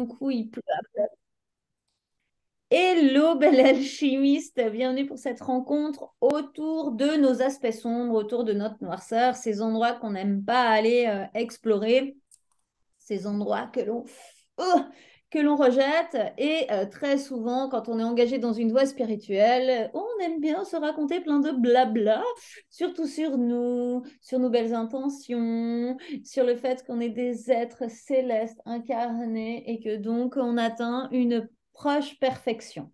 coup, il pleut. Hello, belle alchimiste, bienvenue pour cette rencontre autour de nos aspects sombres, autour de notre noirceur, ces endroits qu'on n'aime pas aller explorer, ces endroits oh, que l'on rejette. Et très souvent, quand on est engagé dans une voie spirituelle, on aime bien se raconter plein de blabla, surtout sur nos belles intentions, sur le fait qu'on est des êtres célestes incarnés et que donc on atteint une proche perfection.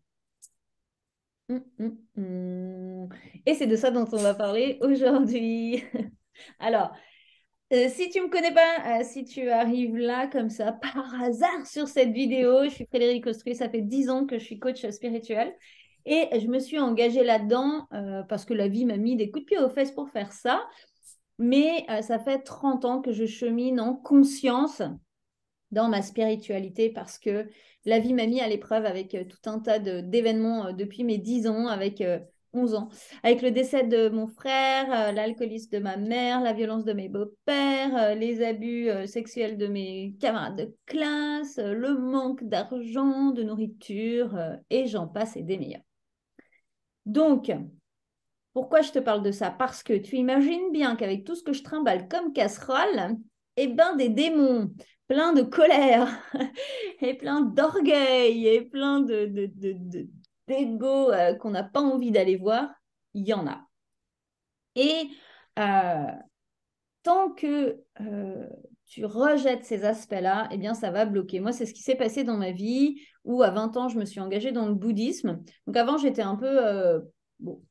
Hum. Et c'est de ça dont on va parler aujourd'hui. Alors, si tu ne me connais pas, si tu arrives là comme ça par hasard sur cette vidéo, je suis Frédérique Ostruy, ça fait 10 ans que je suis coach spirituel et je me suis engagée là-dedans parce que la vie m'a mis des coups de pied aux fesses pour faire ça. Mais ça fait 30 ans que je chemine en conscience dans ma spiritualité parce que la vie m'a mis à l'épreuve avec tout un tas d'événements depuis mes 10 ans, avec 11 ans, avec le décès de mon frère, l'alcoolisme de ma mère, la violence de mes beaux-pères, les abus sexuels de mes camarades de classe, le manque d'argent, de nourriture, et j'en passe et des meilleurs. Donc, pourquoi je te parle de ça? Parce que tu imagines bien qu'avec tout ce que je trimballe comme casserole, eh ben des démons pleins de colère et plein d'orgueil et plein d'ego qu'on n'a pas envie d'aller voir, il y en a. Et euh, tant que tu rejettes ces aspects-là, eh bien, ça va bloquer. Moi, c'est ce qui s'est passé dans ma vie où à 20 ans, je me suis engagée dans le bouddhisme. Donc avant, j'étais un peu... bon,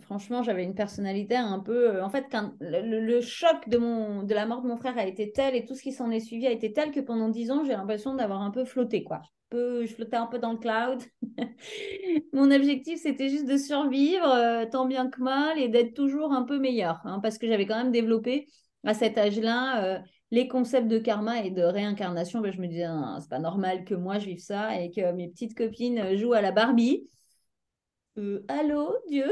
franchement, j'avais une personnalité un peu. En fait, quand le choc de la mort de mon frère a été tel et tout ce qui s'en est suivi a été tel que pendant 10 ans, j'ai l'impression d'avoir un peu flotté, quoi. Je flottais un peu dans le cloud. Mon objectif, c'était juste de survivre, tant bien que mal, et d'être toujours un peu meilleur, hein, parce que j'avais quand même développé à cet âge-là les concepts de karma et de réincarnation. Ben, je me disais, ah, c'est pas normal que moi je vive ça et que mes petites copines jouent à la Barbie. Allô, Dieu,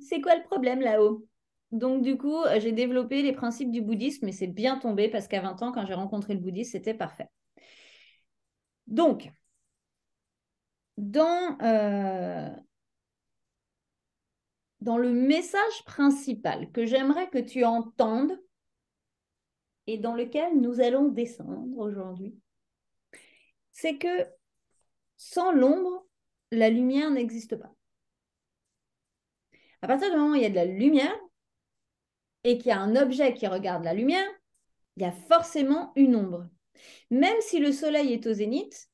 c'est quoi le problème là-haut? Donc, du coup, j'ai développé les principes du bouddhisme, mais c'est bien tombé parce qu'à 20 ans, quand j'ai rencontré le bouddhisme, c'était parfait. Donc, dans, euh, dans le message principal que j'aimerais que tu entendes et dans lequel nous allons descendre aujourd'hui, c'est que sans l'ombre, la lumière n'existe pas. À partir du moment où il y a de la lumière et qu'il y a un objet qui regarde la lumière, il y a forcément une ombre. Même si le soleil est au zénith,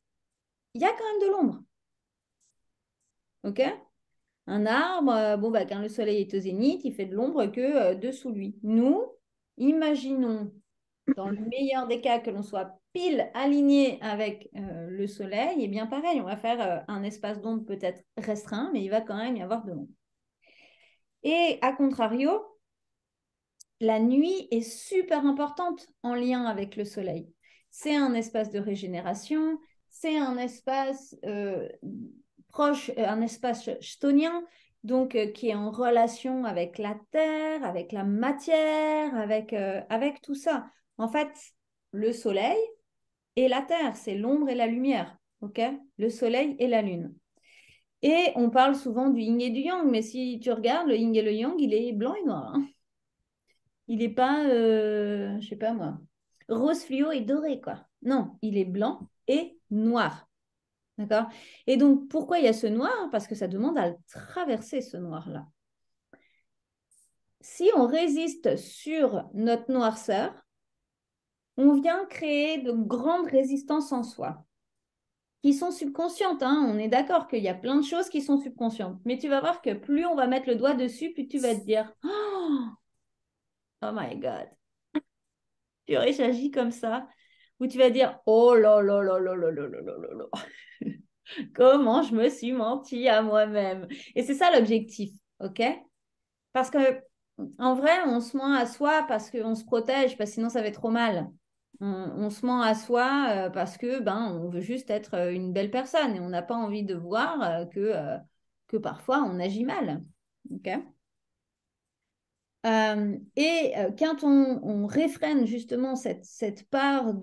il y a quand même de l'ombre. OK? Un arbre, bon, bah, quand le soleil est au zénith, il fait de l'ombre que dessous lui. Nous, imaginons, dans le meilleur des cas, que l'on soit pile aligné avec le soleil, et bien pareil, on va faire un espace d'ombre peut-être restreint, mais il va quand même y avoir de l'ombre. Et à contrario, la nuit est super importante en lien avec le soleil. C'est un espace de régénération, c'est un espace proche, un espace chthonien, donc qui est en relation avec la terre, avec la matière, avec tout ça. En fait, le soleil et la terre, c'est l'ombre et la lumière, ok? Le soleil et la lune. Et on parle souvent du yin et du yang, mais si tu regardes, le yin et le yang, il est blanc et noir, hein. Il n'est pas, je sais pas moi, rose fluo et doré, quoi. Non, il est blanc et noir. D'accord? Et donc, pourquoi il y a ce noir? Parce que ça demande à le traverser, ce noir-là. Si on résiste sur notre noirceur, on vient créer de grandes résistances en soi, qui sont subconscientes, hein. On est d'accord qu'il y a plein de choses qui sont subconscientes. Mais tu vas voir que plus on va mettre le doigt dessus, plus tu vas te dire, oh my God, purée, j'agis comme ça. Où tu vas dire, oh là là là là là là là là là là. Comment je me suis menti à moi-même. Et c'est ça l'objectif, ok? Parce que en vrai, on se ment à soi parce qu'on se protège, parce que sinon ça va être trop mal. On se ment à soi parce que ben on veut juste être une belle personne et on n'a pas envie de voir que parfois on agit mal, ok? Quand on réfrène justement cette part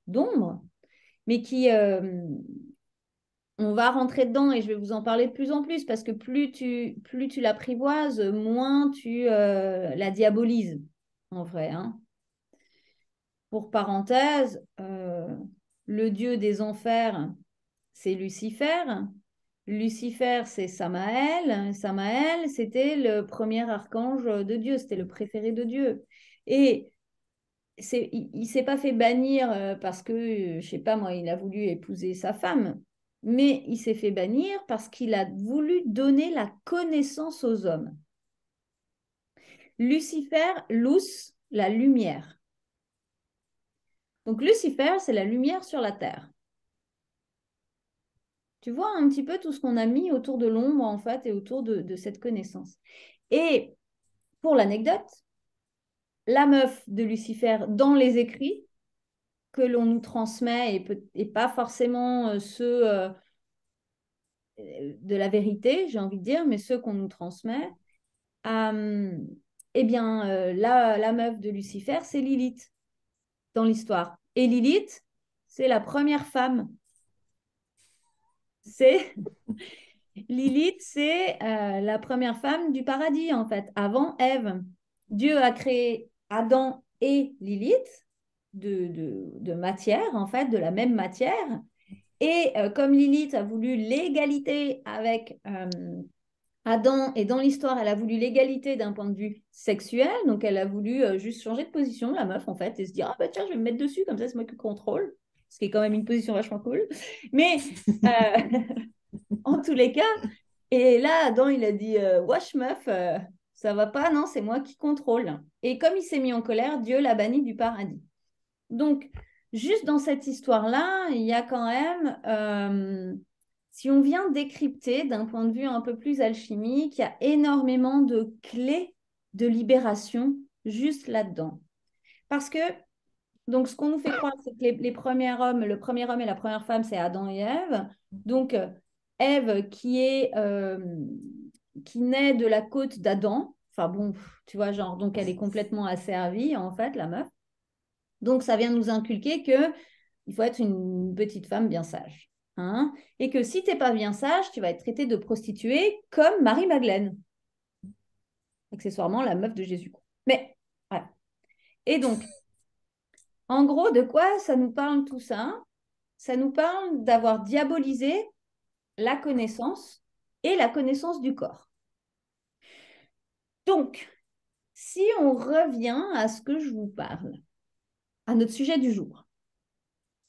d'ombre, mais qui, on va rentrer dedans et je vais vous en parler de plus en plus parce que plus tu l'apprivoises, moins tu la diabolises, en vrai. Hein. Pour parenthèse, le dieu des enfers, c'est Lucifer. Lucifer, c'est Samaël. Samaël, c'était le premier archange de Dieu, c'était le préféré de Dieu. Et il ne s'est pas fait bannir parce que, je sais pas moi, il a voulu épouser sa femme, mais il s'est fait bannir parce qu'il a voulu donner la connaissance aux hommes. Lucifer, luz, la lumière. Donc Lucifer, c'est la lumière sur la terre. Tu vois un petit peu tout ce qu'on a mis autour de l'ombre, en fait, et autour de cette connaissance. Et pour l'anecdote, la meuf de Lucifer dans les écrits que l'on nous transmet et pas forcément ceux de la vérité, j'ai envie de dire, mais ceux qu'on nous transmet, eh bien, la meuf de Lucifer, c'est Lilith dans l'histoire. Et Lilith, c'est la première femme. C'est Lilith, c'est la première femme du paradis, en fait, avant Ève. Dieu a créé Adam et Lilith de matière, en fait, de la même matière. Et comme Lilith a voulu l'égalité avec Adam, et dans l'histoire, elle a voulu l'égalité d'un point de vue sexuel, donc elle a voulu juste changer de position, la meuf, en fait, et se dire, ah bah tiens, je vais me mettre dessus, comme ça, c'est moi qui contrôle, ce qui est quand même une position vachement cool. Mais en tous les cas, et là, Adam, il a dit, wesh meuf, ça va pas, non, c'est moi qui contrôle. Et comme il s'est mis en colère, Dieu l'a banni du paradis. Donc, juste dans cette histoire-là, il y a quand même, si on vient décrypter d'un point de vue un peu plus alchimique, il y a énormément de clés de libération juste là-dedans. Parce que, donc, ce qu'on nous fait croire, c'est que les premiers hommes, le premier homme et la première femme, c'est Adam et Ève. Donc, Ève qui naît de la côte d'Adam. Enfin bon, tu vois, genre, donc elle est complètement asservie, en fait, la meuf. Donc, ça vient nous inculquer que il faut être une petite femme bien sage. Hein, et que si tu n'es pas bien sage, tu vas être traitée de prostituée comme Marie-Madeleine, accessoirement la meuf de Jésus. Mais, voilà. Et donc, en gros, de quoi ça nous parle tout ça? Ça nous parle d'avoir diabolisé la connaissance et la connaissance du corps. Donc, si on revient à ce que je vous parle, à notre sujet du jour,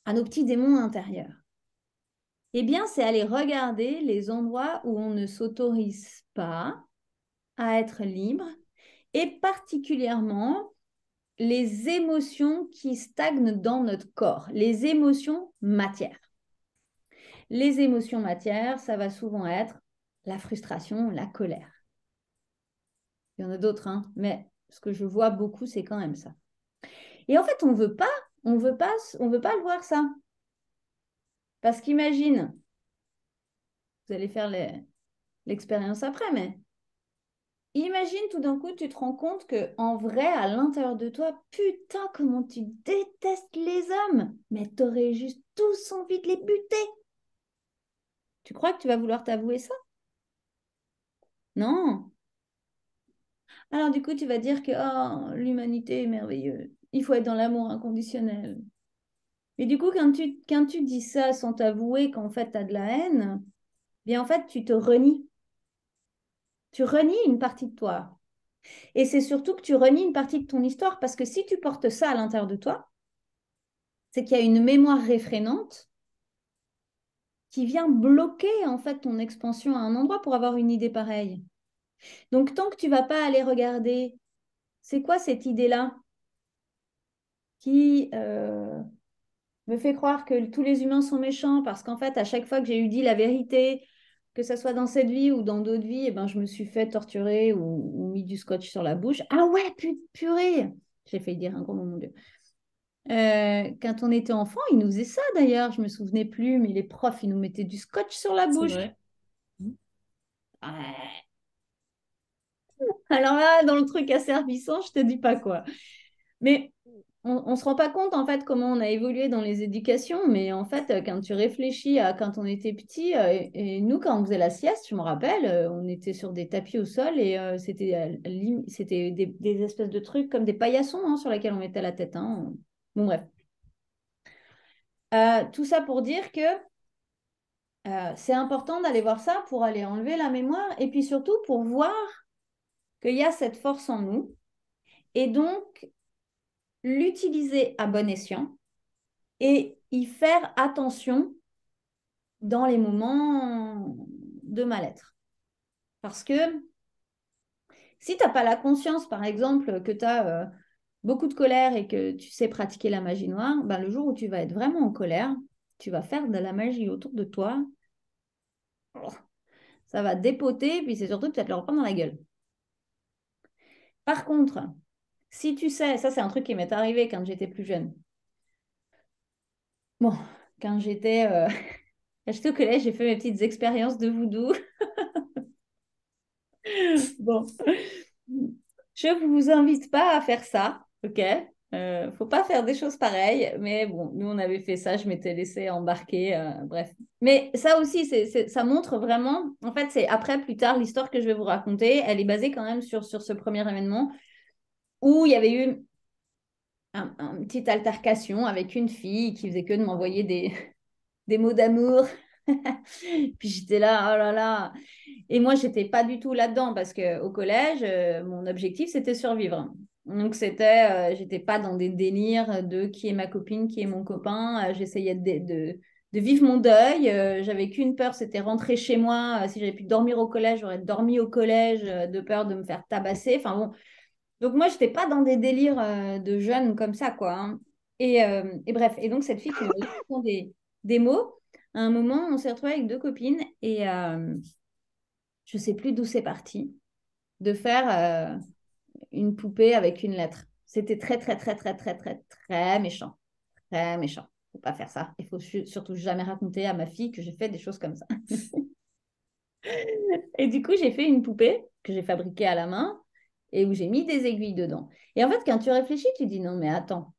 à nos petits démons intérieurs, eh bien, c'est aller regarder les endroits où on ne s'autorise pas à être libre et particulièrement les émotions qui stagnent dans notre corps, les émotions matières. Les émotions matières, ça va souvent être la frustration, la colère. Il y en a d'autres, hein, mais ce que je vois beaucoup, c'est quand même ça. Et en fait, on veut pas le voir ça. Parce qu'imagine, vous allez faire l'expérience après, mais imagine tout d'un coup, tu te rends compte que en vrai, à l'intérieur de toi, putain, comment tu détestes les hommes, mais t'aurais juste tous envie de les buter. Tu crois que tu vas vouloir t'avouer ça? Non. Alors du coup, tu vas dire que oh, l'humanité est merveilleuse. Il faut être dans l'amour inconditionnel. Et du coup, quand tu dis ça sans t'avouer qu'en fait, tu as de la haine, bien en fait, tu te renies. Tu renies une partie de toi. Et c'est surtout que tu renies une partie de ton histoire parce que si tu portes ça à l'intérieur de toi, c'est qu'il y a une mémoire réfrénante qui vient bloquer en fait ton expansion à un endroit pour avoir une idée pareille. Donc tant que tu vas pas aller regarder, c'est quoi cette idée-là qui me fait croire que tous les humains sont méchants parce qu'en fait à chaque fois que j'ai eu dit la vérité, que ce soit dans cette vie ou dans d'autres vies, eh ben, je me suis fait torturer ou mis du scotch sur la bouche. Ah ouais, purée! J'ai failli dire un gros mot, mon Dieu. Quand on était enfant, ils nous faisaient ça d'ailleurs, je me souvenais plus, mais les profs, ils nous mettaient du scotch sur la C'est bouche. vrai. Ouais. Alors là, dans le truc asservissant, je te dis pas quoi. Mais on se rend pas compte en fait comment on a évolué dans les éducations, mais en fait, quand tu réfléchis à quand on était petit, et nous, quand on faisait la sieste, je me rappelle, on était sur des tapis au sol et c'était des espèces de trucs comme des paillassons hein, sur lesquels on mettait la tête. Hein. Bon, bref. Tout ça pour dire que c'est important d'aller voir ça pour aller enlever la mémoire et puis surtout pour voir qu'il y a cette force en nous et donc l'utiliser à bon escient et y faire attention dans les moments de mal-être. Parce que si tu n'as pas la conscience, par exemple, que tu as beaucoup de colère et que tu sais pratiquer la magie noire, ben, le jour où tu vas être vraiment en colère, tu vas faire de la magie autour de toi. Ça va dépoter, puis c'est surtout que tu vas te le reprendre dans la gueule. Par contre, si tu sais, ça c'est un truc qui m'est arrivé quand j'étais plus jeune. Bon, quand j'étais au collège, j'ai fait mes petites expériences de voodoo. Bon, je ne vous invite pas à faire ça, ok? Faut pas faire des choses pareilles, mais bon, nous on avait fait ça, je m'étais laissée embarquer, bref. Mais ça aussi, ça montre vraiment, en fait, c'est après, plus tard, l'histoire que je vais vous raconter, elle est basée quand même sur ce premier événement où il y avait eu une petite altercation avec une fille qui faisait que de m'envoyer des mots d'amour. Puis j'étais là, oh là là. Et moi, j'étais pas du tout là-dedans parce qu'au collège, mon objectif, c'était survivre. Donc, j'étais pas dans des délires de qui est ma copine, qui est mon copain. J'essayais de vivre mon deuil. J'avais qu'une peur, c'était rentrer chez moi. Si j'avais pu dormir au collège, j'aurais dormi au collège de peur de me faire tabasser. Enfin bon. Donc, moi, j'étais pas dans des délires de jeunes comme ça, quoi. Hein. Et bref. Et donc, cette fille qui m'avait dit des mots. À un moment, on s'est retrouvés avec deux copines et je ne sais plus d'où c'est parti, de faire une poupée avec une lettre. C'était très, très, très, très, très, très, très méchant. Très méchant. Il ne faut pas faire ça. Il faut surtout jamais raconter à ma fille que j'ai fait des choses comme ça. Et du coup, j'ai fait une poupée que j'ai fabriquée à la main et où j'ai mis des aiguilles dedans. Et en fait, quand tu réfléchis, tu dis non, mais attends.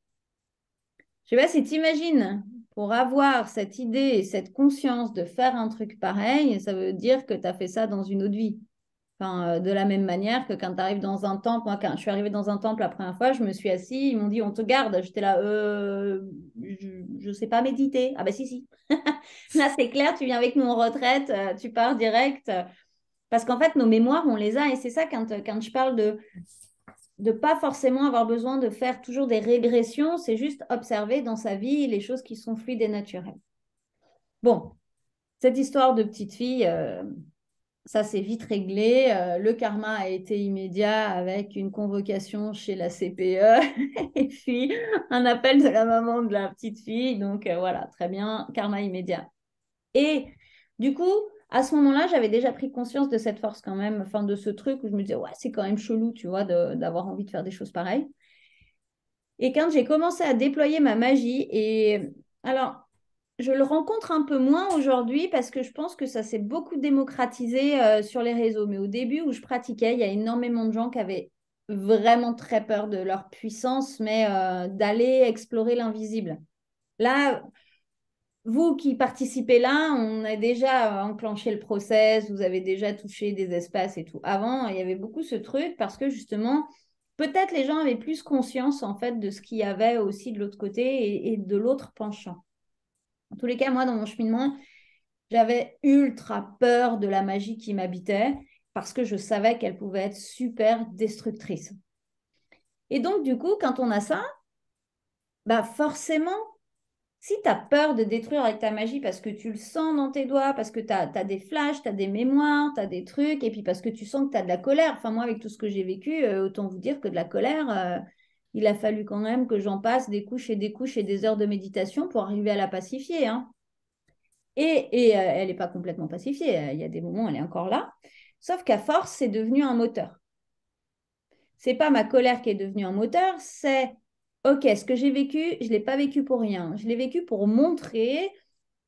Je sais pas si tu imagines, pour avoir cette idée et cette conscience de faire un truc pareil, ça veut dire que tu as fait ça dans une autre vie. Enfin, de la même manière que quand tu arrives dans un temple, moi, quand je suis arrivée dans un temple la première fois, je me suis assise, ils m'ont dit, on te garde. J'étais là, je ne sais pas méditer. Ah ben si, si. Là, c'est clair, tu viens avec nous en retraite, tu pars direct. Parce qu'en fait, nos mémoires, on les a. Et c'est ça, quand je parle de pas forcément avoir besoin de faire toujours des régressions, c'est juste observer dans sa vie les choses qui sont fluides et naturelles. Bon, cette histoire de petite fille, ça s'est vite réglé. Le karma a été immédiat avec une convocation chez la CPE et puis un appel de la maman de la petite fille. Donc voilà, très bien, karma immédiat. Et du coup, à ce moment-là, j'avais déjà pris conscience de cette force quand même, enfin de ce truc où je me disais, ouais, c'est quand même chelou, tu vois, d'avoir envie de faire des choses pareilles. Et quand j'ai commencé à déployer ma magie, et alors, je le rencontre un peu moins aujourd'hui parce que je pense que ça s'est beaucoup démocratisé sur les réseaux. Mais au début où je pratiquais, il y a énormément de gens qui avaient vraiment très peur de leur puissance, mais d'aller explorer l'invisible. Là, vous qui participez là, on a déjà enclenché le process, vous avez déjà touché des espaces et tout. Avant, il y avait beaucoup ce truc parce que justement, peut-être les gens avaient plus conscience en fait de ce qu'il y avait aussi de l'autre côté et de l'autre penchant. En tous les cas, moi, dans mon cheminement, j'avais ultra peur de la magie qui m'habitait parce que je savais qu'elle pouvait être super destructrice. Et donc, du coup, quand on a ça, bah forcément, si tu as peur de détruire avec ta magie parce que tu le sens dans tes doigts, parce que tu as des flashs, tu as des mémoires, tu as des trucs, et puis parce que tu sens que tu as de la colère. Enfin, moi, avec tout ce que j'ai vécu, autant vous dire que de la colère, il a fallu quand même que j'en passe des couches et des couches et des heures de méditation pour arriver à la pacifier. Hein. Et elle n'est pas complètement pacifiée. Il y a des moments où elle est encore là. Sauf qu'à force, c'est devenu un moteur. C'est pas ma colère qui est devenue un moteur, c'est OK, ce que j'ai vécu, je ne l'ai pas vécu pour rien. Je l'ai vécu pour montrer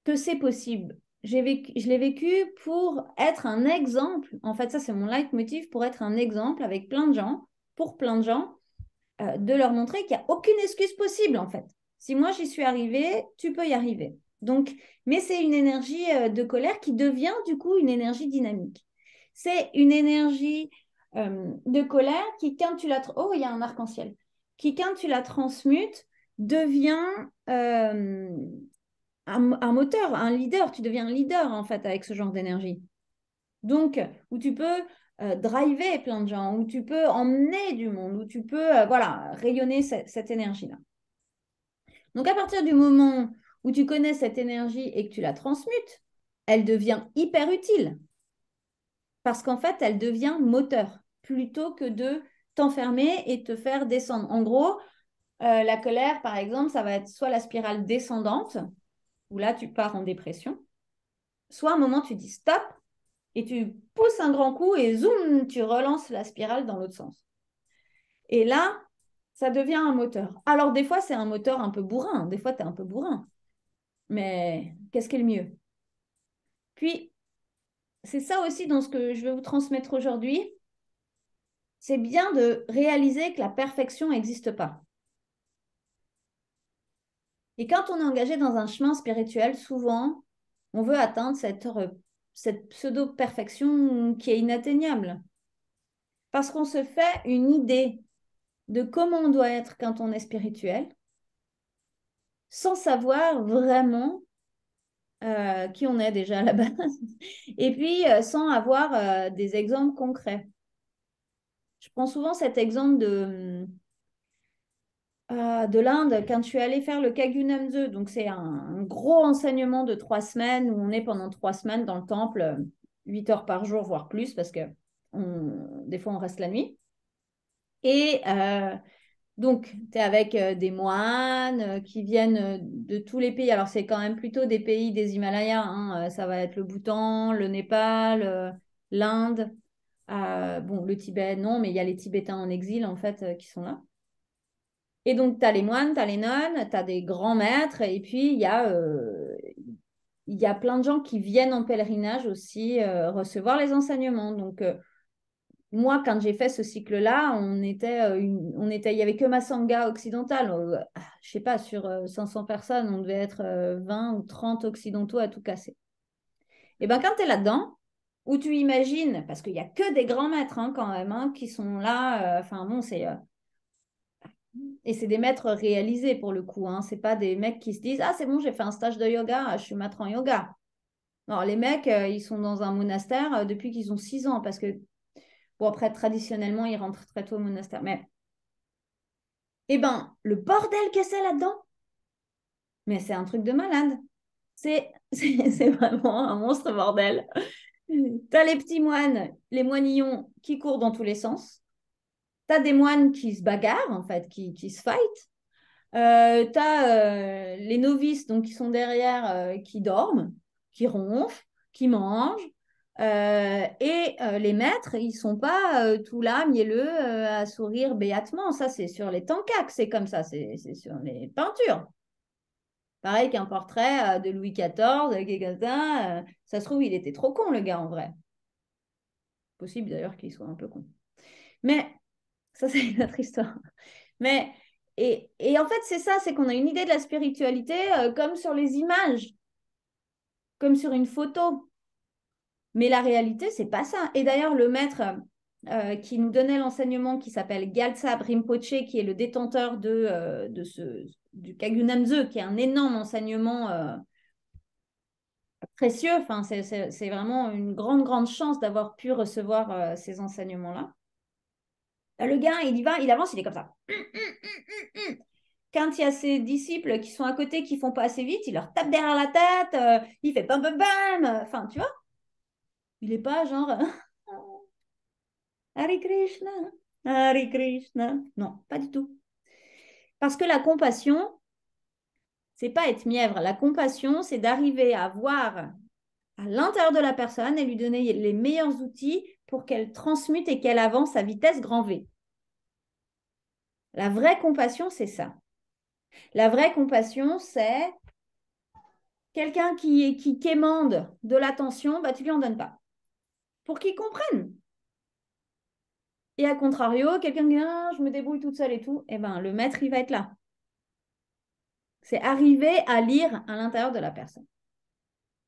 que c'est possible. Je l'ai vécu pour être un exemple. En fait, ça, c'est mon leitmotiv pour être un exemple avec plein de gens, pour plein de gens, de leur montrer qu'il n'y a aucune excuse possible, en fait. Si moi, j'y suis arrivée, tu peux y arriver. Donc, mais c'est une énergie de colère qui devient, du coup, une énergie dynamique. C'est une énergie de colère qui, quand tu la... Oh, il y a un arc-en-ciel. Qui, quand tu la transmutes, devient un moteur, un leader. Tu deviens un leader, en fait, avec ce genre d'énergie. Donc, où tu peux driver plein de gens, où tu peux emmener du monde, où tu peux voilà, rayonner cette énergie-là. Donc, à partir du moment où tu connais cette énergie et que tu la transmutes, elle devient hyper utile. Parce qu'en fait, elle devient moteur, plutôt que de t'enfermer et te faire descendre. En gros, la colère, par exemple, ça va être soit la spirale descendante, où là, tu pars en dépression, soit à un moment, tu dis stop, et tu pousses un grand coup et zoom, tu relances la spirale dans l'autre sens. Et là, ça devient un moteur. Alors, des fois, c'est un moteur un peu bourrin. Des fois, tu es un peu bourrin. Mais qu'est-ce qui est le mieux? Puis, c'est ça aussi dans ce que je vais vous transmettre aujourd'hui. C'est bien de réaliser que la perfection n'existe pas. Et quand on est engagé dans un chemin spirituel, souvent, on veut atteindre cette pseudo-perfection qui est inatteignable. Parce qu'on se fait une idée de comment on doit être quand on est spirituel, sans savoir vraiment qui on est déjà à la base, et puis sans avoir des exemples concrets. Je prends souvent cet exemple de l'Inde, quand je suis allée faire le Kagunamze, donc c'est un gros enseignement de 3 semaines, où on est pendant 3 semaines dans le temple, 8 heures par jour, voire plus, parce que des fois on reste la nuit. Et donc, tu es avec des moines qui viennent de tous les pays. Alors, c'est quand même plutôt des pays des Himalayas, hein. Ça va être le Bhoutan, le Népal, l'Inde. Bon, le Tibet, non, mais il y a les Tibétains en exil, en fait, qui sont là. Et donc, tu as les moines, tu as les nonnes, tu as des grands maîtres, et puis il y a plein de gens qui viennent en pèlerinage aussi recevoir les enseignements. Donc, moi, quand j'ai fait ce cycle-là, il y avait que ma sangha occidentale. Je sais pas, sur 500 personnes, on devait être 20 ou 30 occidentaux à tout casser. Et bien, quand tu es là-dedans, où tu imagines, parce qu'il n'y a que des grands maîtres hein, quand même, hein, qui sont là, enfin bon, et c'est des maîtres réalisés pour le coup, hein, c'est pas des mecs qui se disent, ah c'est bon, j'ai fait un stage de yoga, je suis maître en yoga. Non, les mecs, ils sont dans un monastère depuis qu'ils ont 6 ans, parce que bon, après, traditionnellement, ils rentrent très tôt au monastère. Mais, eh ben, le bordel que c'est là-dedans, mais c'est un truc de malade. C'est vraiment un monstre bordel. T'as les petits moines, les moinillons qui courent dans tous les sens. T'as des moines qui se bagarrent, en fait, qui se fight. T'as les novices, donc qui sont derrière, qui dorment, qui ronflent, qui mangent. Et les maîtres, ils sont pas tout là, mielleux, à sourire béatement. Ça, c'est sur les tankas c'est comme ça, c'est sur les peintures. Pareil qu'un portrait de Louis XIV, qui est comme ça. Ça se trouve, il était trop con, le gars, en vrai. Possible d'ailleurs qu'il soit un peu con. Mais ça, c'est une autre histoire. Mais, et en fait, c'est ça, c'est qu'on a une idée de la spiritualité comme sur les images, comme sur une photo. Mais la réalité, c'est pas ça. Et d'ailleurs, le maître qui nous donnait l'enseignement, qui s'appelle Gyaltsab Rinpoche, qui est le détenteur du Kagunamze, qui est un énorme enseignement précieux. Enfin, c'est vraiment une grande, grande chance d'avoir pu recevoir ces enseignements-là. Le gars, il y va, il avance, il est comme ça. Quand il y a ses disciples qui sont à côté, qui font pas assez vite, il leur tape derrière la tête, il fait bam bam bam. Enfin, tu vois, il est pas genre Hare Krishna, Hare Krishna. Non, pas du tout. Parce que la compassion, c'est pas être mièvre. La compassion, c'est d'arriver à voir à l'intérieur de la personne et lui donner les meilleurs outils pour qu'elle transmute et qu'elle avance à vitesse grand V. La vraie compassion, c'est ça. La vraie compassion, c'est quelqu'un qui quémande de l'attention, bah, tu lui en donnes pas. Pour qu'il comprenne. Et à contrario, quelqu'un dit ah, je me débrouille toute seule et tout, eh ben, le maître, il va être là. C'est arriver à lire à l'intérieur de la personne.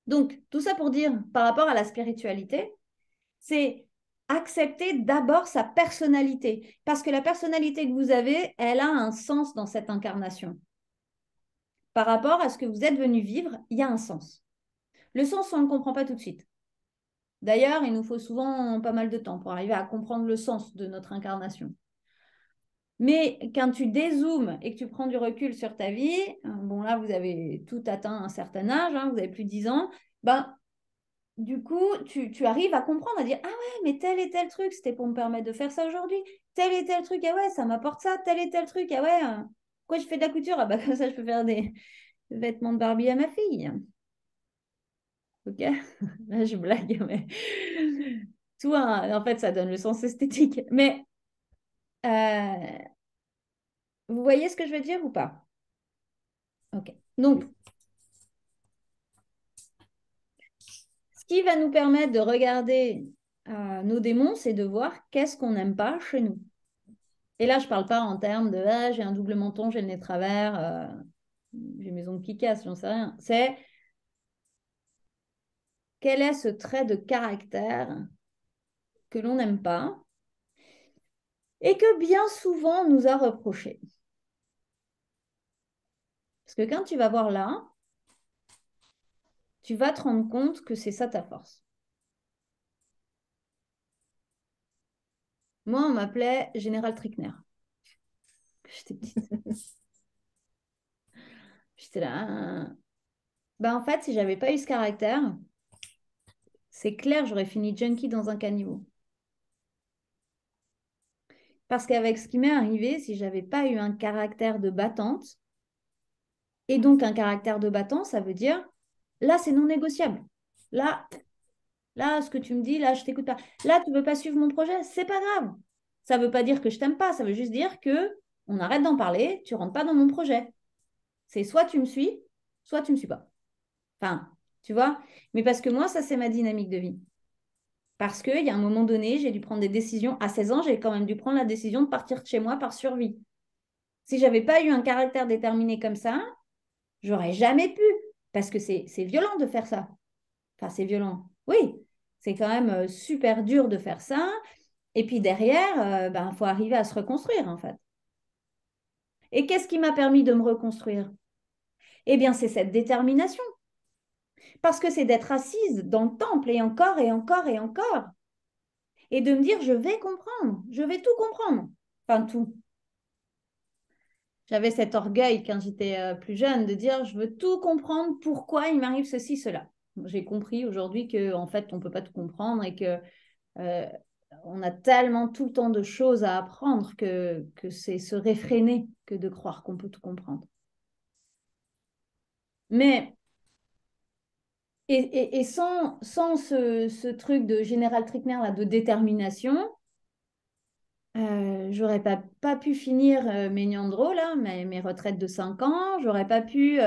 Donc, tout ça pour dire, par rapport à la spiritualité, c'est accepter d'abord sa personnalité. Parce que la personnalité que vous avez, elle a un sens dans cette incarnation. Par rapport à ce que vous êtes venu vivre, il y a un sens. Le sens, on ne le comprend pas tout de suite. D'ailleurs, il nous faut souvent pas mal de temps pour arriver à comprendre le sens de notre incarnation. Mais quand tu dézoomes et que tu prends du recul sur ta vie, bon là, vous avez tout atteint un certain âge, hein, vous avez plus de 10 ans, ben, du coup, tu arrives à comprendre, à dire, ah ouais, mais tel et tel truc, c'était pour me permettre de faire ça aujourd'hui. Tel et tel truc, ah ouais, ça m'apporte ça. Tel et tel truc, ah ouais, pourquoi je fais de la couture? Ah bah comme ça, je peux faire des vêtements de Barbie à ma fille. Ok? Là, je blague, mais tout, hein, en fait, ça donne le sens esthétique. Mais euh, vous voyez ce que je veux dire ou pas? Ok. Donc, ce qui va nous permettre de regarder nos démons, c'est de voir qu'est-ce qu'on n'aime pas chez nous. Et là, je ne parle pas en termes de ah, j'ai un double menton, j'ai le nez de travers, j'ai mes ongles qui cassent, j'en sais rien. C'est quel est ce trait de caractère que l'on n'aime pas et que bien souvent on nous a reproché. Parce que quand tu vas voir là, tu vas te rendre compte que c'est ça ta force. Moi, on m'appelait Général Trickner. J'étais petite. J'étais là. Ben, en fait, si j'avais pas eu ce caractère, c'est clair, j'aurais fini junkie dans un caniveau. Parce qu'avec ce qui m'est arrivé, si j'avais pas eu un caractère de battante, et donc un caractère de battant, ça veut dire, là, c'est non négociable. Là, ce que tu me dis, là, je t'écoute pas. Là, tu veux pas suivre mon projet, c'est pas grave. Ça veut pas dire que je t'aime pas, ça veut juste dire que on arrête d'en parler, tu rentres pas dans mon projet. C'est soit tu me suis, soit tu me suis pas. Enfin, tu vois. Mais parce que moi, ça, c'est ma dynamique de vie. Parce qu'il y a un moment donné, j'ai dû prendre des décisions. À 16 ans, j'ai quand même dû prendre la décision de partir de chez moi par survie. Si j'avais pas eu un caractère déterminé comme ça, j'aurais jamais pu. Parce que c'est violent de faire ça. Enfin, c'est violent. Oui, c'est quand même super dur de faire ça. Et puis derrière, ben, faut arriver à se reconstruire, en fait. Et qu'est-ce qui m'a permis de me reconstruire? Eh bien, c'est cette détermination. Parce que c'est d'être assise dans le temple et encore et encore et encore. Et de me dire, je vais comprendre, je vais tout comprendre. Enfin, tout. J'avais cet orgueil quand j'étais plus jeune de dire, je veux tout comprendre, pourquoi il m'arrive ceci, cela. J'ai compris aujourd'hui que en fait, on ne peut pas tout comprendre et que euh, on a tellement tout le temps de choses à apprendre que c'est se réfréner que de croire qu'on peut tout comprendre. Mais et sans ce truc de Général Trickner là, de détermination, j'aurais pas pu finir mes Niandro, là, mes retraites de 5 ans. J'aurais pas pu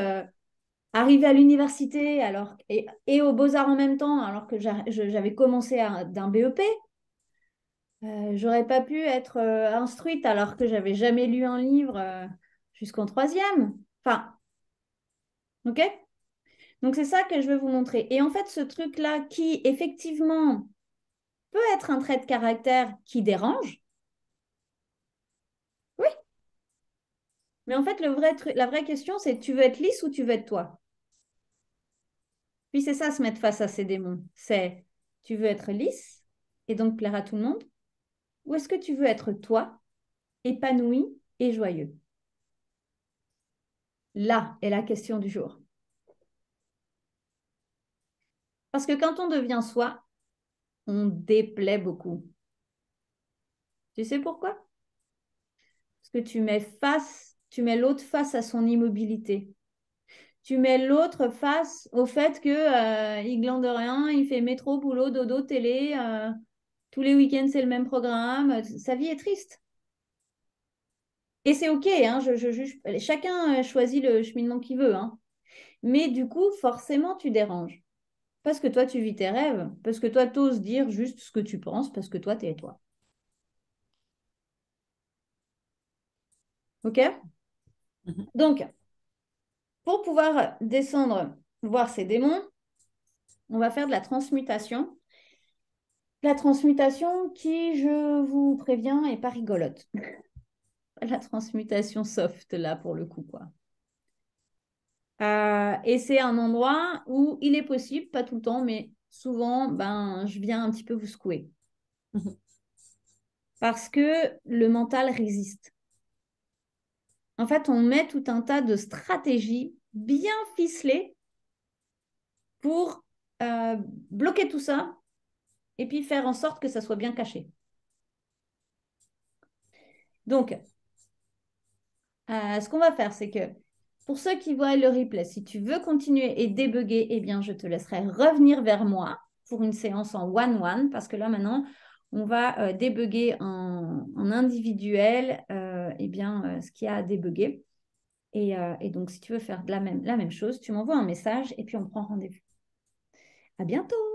arriver à l'université et aux Beaux-Arts en même temps, alors que j'avais commencé d'un BEP. J'aurais pas pu être instruite alors que j'avais jamais lu un livre jusqu'en troisième. Enfin, ok? Donc c'est ça que je veux vous montrer. Et en fait, ce truc-là qui, effectivement, peut être un trait de caractère qui dérange, oui. Mais en fait, la vraie question, c'est tu veux être lisse ou tu veux être toi? Puis c'est ça, se mettre face à ces démons. C'est tu veux être lisse et donc plaire à tout le monde, ou est-ce que tu veux être toi, épanoui et joyeux? Là est la question du jour. Parce que quand on devient soi, on déplaît beaucoup. Tu sais pourquoi? Parce que tu mets l'autre face à son immobilité. Tu mets l'autre face au fait que il glande rien, il fait métro, boulot, dodo, télé, tous les week-ends c'est le même programme. Sa vie est triste. Et c'est OK, hein, je juge. Chacun choisit le cheminement qu'il veut, hein. Mais du coup, forcément, tu déranges. Parce que toi, tu vis tes rêves. Parce que toi, tu oses dire juste ce que tu penses, parce que toi, tu es toi. OK? Donc, pour pouvoir descendre, voir ces démons, on va faire de la transmutation. La transmutation qui, je vous préviens, n'est pas rigolote. La transmutation soft, là, pour le coup, quoi. Et c'est un endroit où il est possible, pas tout le temps, mais souvent, ben, je viens un petit peu vous secouer. Parce que le mental résiste. En fait, on met tout un tas de stratégies bien ficelées pour bloquer tout ça et puis faire en sorte que ça soit bien caché. Donc, ce qu'on va faire, c'est que pour ceux qui voient le replay, si tu veux continuer et débugger, eh bien, je te laisserai revenir vers moi pour une séance en one-one, parce que là, maintenant, on va débugger en individuel eh bien, ce qu'il y a à débugger. Et donc, si tu veux faire la même chose, tu m'envoies un message et puis on prend rendez-vous. À bientôt!